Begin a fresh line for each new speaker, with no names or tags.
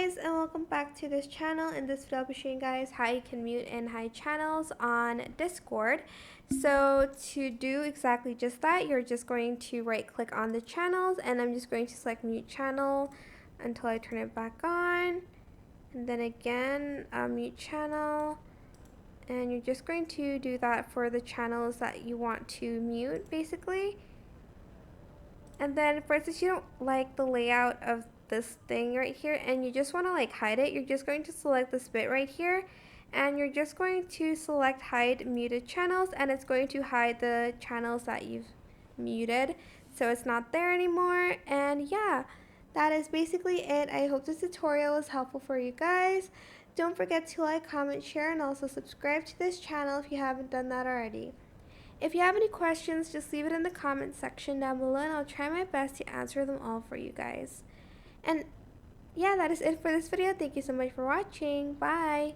guys, and welcome back to this channel. In this video I'll be showing you guys how you can mute and hide channels on Discord. So to do exactly just that, you're just going to right click on the channels, and I'm just going to select mute channel until I turn it back on, and then again mute channel, and you're just going to do that for the channels that you want to mute basically. And then for instance, you don't like the layout of this thing right here and you just want to like hide it, you're just going to select this bit right here, and you're just going to select hide muted channels, and it's going to hide the channels that you've muted so it's not there anymore. And yeah, that is basically it. I hope this tutorial was helpful for you guys. Don't forget to like, comment, share, and also subscribe to this channel if you haven't done that already. If you have any questions, just leave it in the comment section down below and I'll try my best to answer them all for you guys. And yeah, that is it for this video. Thank you so much for watching. Bye!